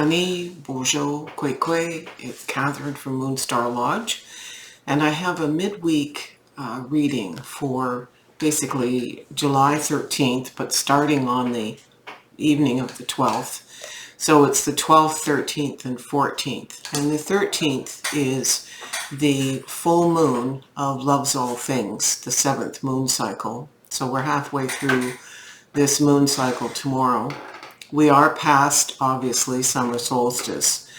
Ani, Bonjour, Kwe. It's Catherine from Moonstarlodge, and I have a midweek reading for basically July 13th, but starting on the evening of the 12th. So it's the 12th, 13th, and 14th. And the 13th is the full moon of Love's All Things, the 7th moon cycle. So we're halfway through this moon cycle tomorrow. We are past, obviously, summer solstice.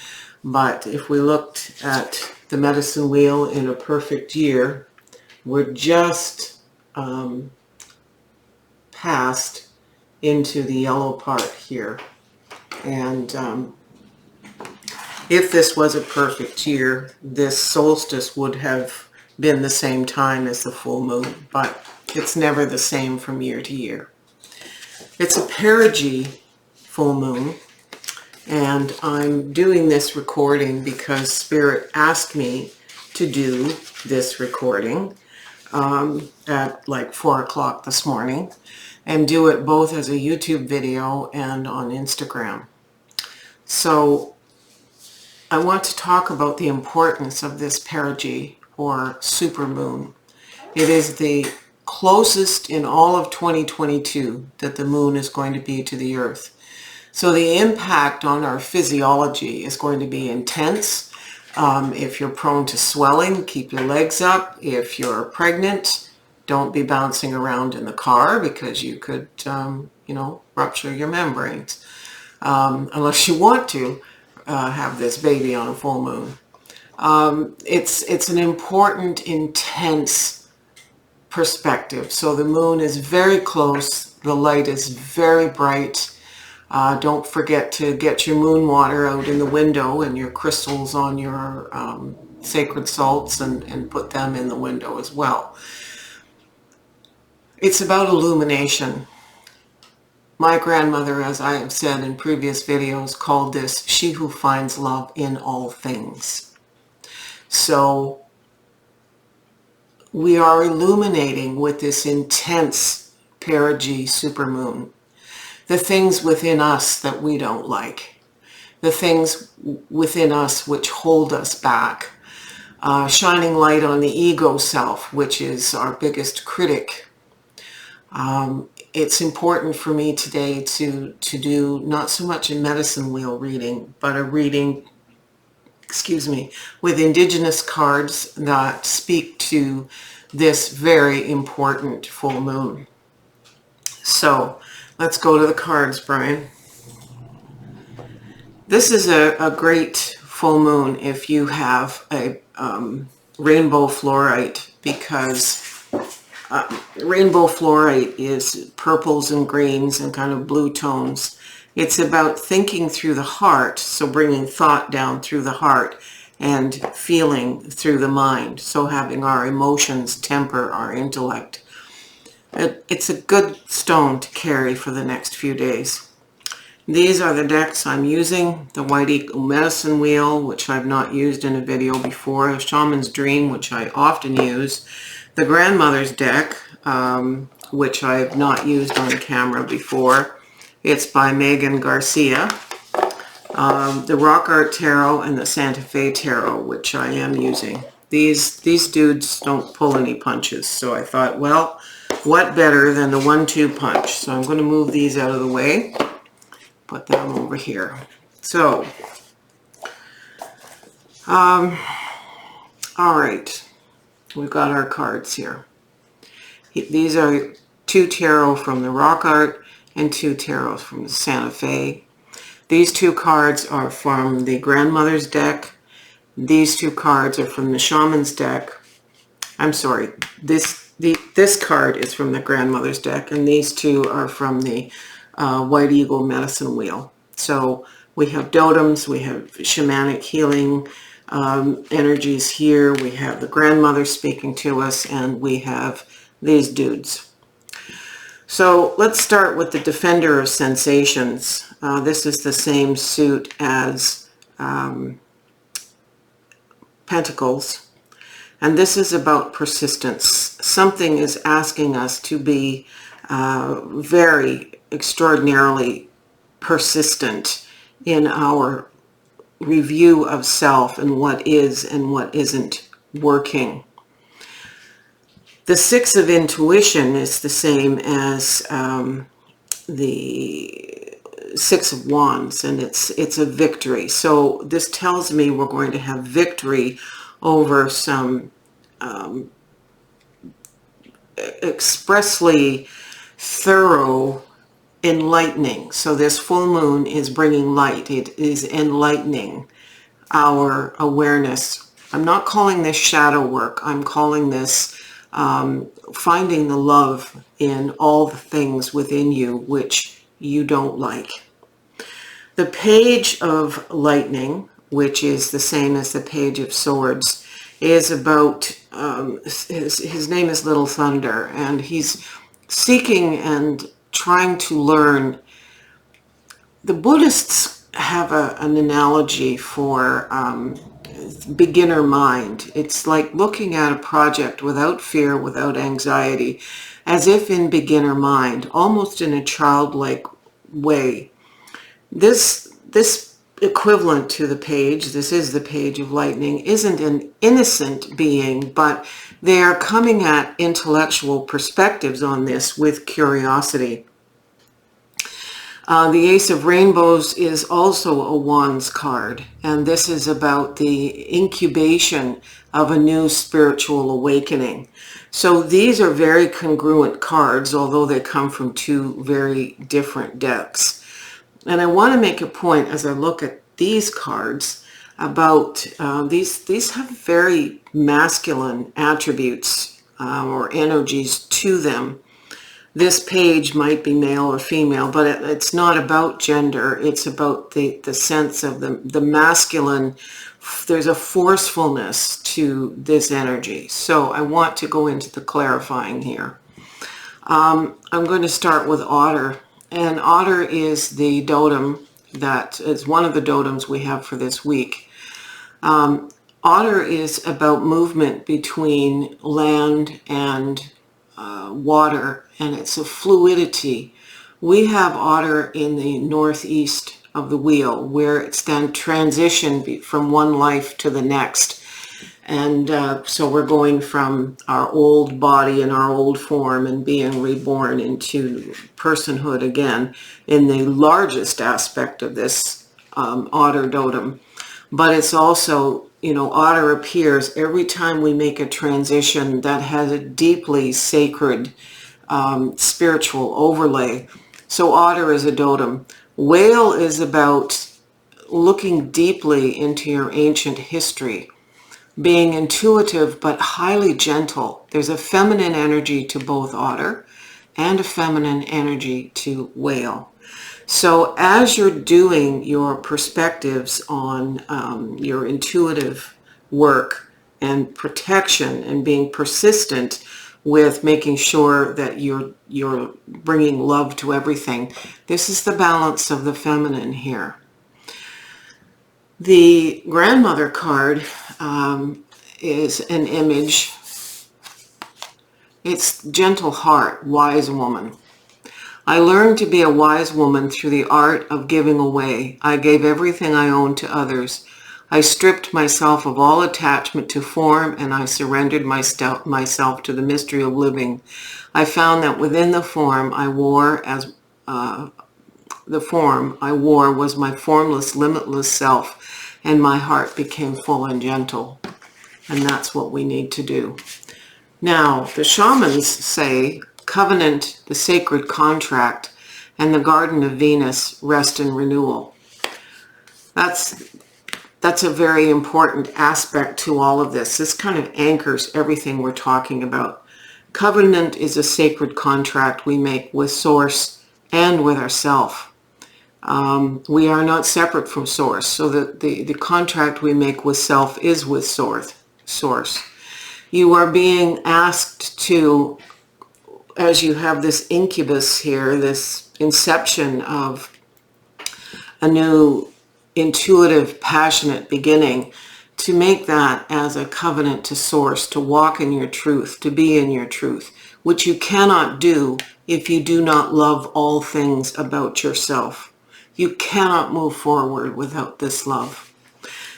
But if we looked at the medicine wheel in a perfect year, we're just past into the yellow part here. And if this was a perfect year, this solstice would have been the same time as the full moon, but it's never the same from year to year. It's a perigee full moon, and I'm doing this recording because Spirit asked me to do this recording at like 4 o'clock this morning, and do it both as a YouTube video and on Instagram. So I want to talk about the importance of this perigee or supermoon. It is the closest in all of 2022 that the moon is going to be to the earth. So the impact on our physiology is going to be intense. If you're prone to swelling, keep your legs up. If you're pregnant, don't be bouncing around in the car because you could, rupture your membranes. Unless you want to have this baby on a full moon. It's an important, intense perspective. So the moon is very close. The light is very bright. Don't forget to get your moon water out in the window and your crystals on your sacred salts and put them in the window as well. It's about illumination. My grandmother, as I have said in previous videos, called this she who finds love in all things. So we are illuminating with this intense perigee supermoon the things within us that we don't like, the things within us which hold us back, shining light on the ego self, which is our biggest critic. It's important for me today to do not so much a medicine wheel reading, but a reading, with indigenous cards that speak to this very important full moon. So let's go to the cards, Brian. This is a great full moon if you have a rainbow fluorite, because rainbow fluorite is purples and greens and kind of blue tones. It's about thinking through the heart, so bringing thought down through the heart and feeling through the mind, so having our emotions temper our intellect. It's a good stone to carry for the next few days. These are the decks I'm using. The White Eagle Medicine Wheel, which I've not used in a video before. The Shaman's Dream, which I often use. The Grandmother's deck, which I have not used on camera before. It's by Megan Garcia. The Rock Art Tarot and the Santa Fe Tarot, which I am using. These dudes don't pull any punches, so I thought, well, what better than the 1-2 punch? So I'm going to move these out of the way, put them over here. So, all right, we've got our cards here. These are 2 tarot from the Rock Art and 2 tarot from the Santa Fe. These 2 cards are from the Grandmother's deck. These 2 cards are from the Shaman's deck. I'm sorry, this card is from the Grandmother's deck, and these 2 are from the White Eagle Medicine Wheel. So we have dotems, we have shamanic healing energies here, we have the Grandmother speaking to us, and we have these dudes. So let's start with the Defender of Sensations. This is the same suit as Pentacles. And this is about persistence. Something is asking us to be very extraordinarily persistent in our review of self and what is and what isn't working. The Six of Intuition is the same as the Six of Wands, and it's a victory. So this tells me we're going to have victory over some expressly thorough enlightening. So this full moon is bringing light. It is enlightening our awareness. I'm not calling this shadow work. I'm calling this finding the love in all the things within you which you don't like. The Page of Lightning, which is the same as the Page of Swords, is about, his name is Little Thunder, and he's seeking and trying to learn. The Buddhists have an analogy for beginner mind. It's like looking at a project without fear, without anxiety, as if in beginner mind, almost in a childlike way. This equivalent to the page, this is the Page of Lightning, isn't an innocent being, but they are coming at intellectual perspectives on this with curiosity. The Ace of Rainbows is also a Wands card, and this is about the incubation of a new spiritual awakening. So these are very congruent cards, although they come from two very different decks. And I want to make a point as I look at these cards about these have very masculine attributes or energies to them. This page might be male or female, but it's not about gender. It's about the sense of the masculine. There's a forcefulness to this energy. So I want to go into the clarifying here. I'm going to start with Otter. And Otter is the totem that is one of the totems we have for this week. Otter is about movement between land and water, and it's a fluidity. We have Otter in the northeast of the wheel, where it's then transitioned from one life to the next. And so we're going from our old body and our old form and being reborn into personhood again in the largest aspect of this Otter totem. But it's also, Otter appears every time we make a transition that has a deeply sacred spiritual overlay. So Otter is a totem. Whale is about looking deeply into your ancient history, being intuitive but highly gentle. There's a feminine energy to both Otter and a feminine energy to Whale. So as you're doing your perspectives on your intuitive work and protection and being persistent with making sure that you're bringing love to everything, this is the balance of the feminine here. The Grandmother card is an image. It's gentle heart, wise woman. I learned to be a wise woman through the art of giving away. I gave everything I owned to others. I stripped myself of all attachment to form, and I surrendered myself to the mystery of living. I found that within the form I wore was my formless, limitless self, and my heart became full and gentle. And that's what we need to do. Now, the shamans say covenant, the sacred contract, and the Garden of Venus, rest and renewal. That's a very important aspect to all of this. This kind of anchors everything we're talking about. Covenant is a sacred contract we make with Source and with ourself. We are not separate from Source, so the contract we make with self is with Source. You are being asked to, as you have this incubus here, this inception of a new intuitive, passionate beginning, to make that as a covenant to Source, to walk in your truth, to be in your truth, which you cannot do if you do not love all things about yourself. You cannot move forward without this love.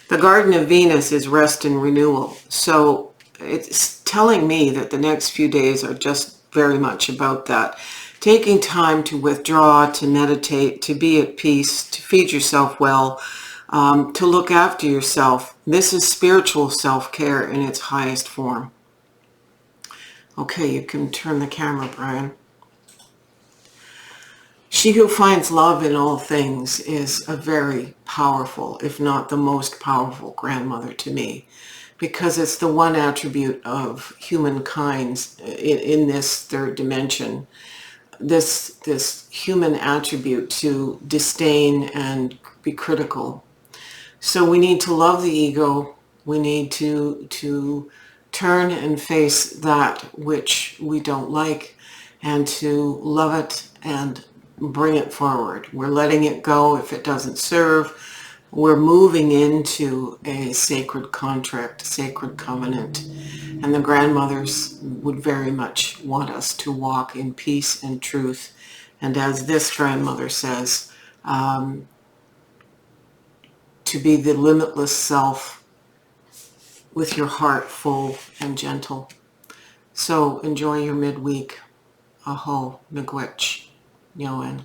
The Garden of Venus is rest and renewal. So it's telling me that the next few days are just very much about that. Taking time to withdraw, to meditate, to be at peace, to feed yourself well, to look after yourself. This is spiritual self-care in its highest form. Okay, you can turn the camera, Brian. She who finds love in all things is a very powerful, if not the most powerful grandmother to me, because it's the one attribute of humankind in this third dimension, this human attribute to disdain and be critical. So we need to love the ego. We need to turn and face that which we don't like, and to love it and bring it forward. We're letting it go if it doesn't serve. We're moving into a sacred contract, sacred covenant. And the grandmothers would very much want us to walk in peace and truth. And as this grandmother says, to be the limitless self with your heart full and gentle. So enjoy your midweek. Aho, miigwech, nyoen.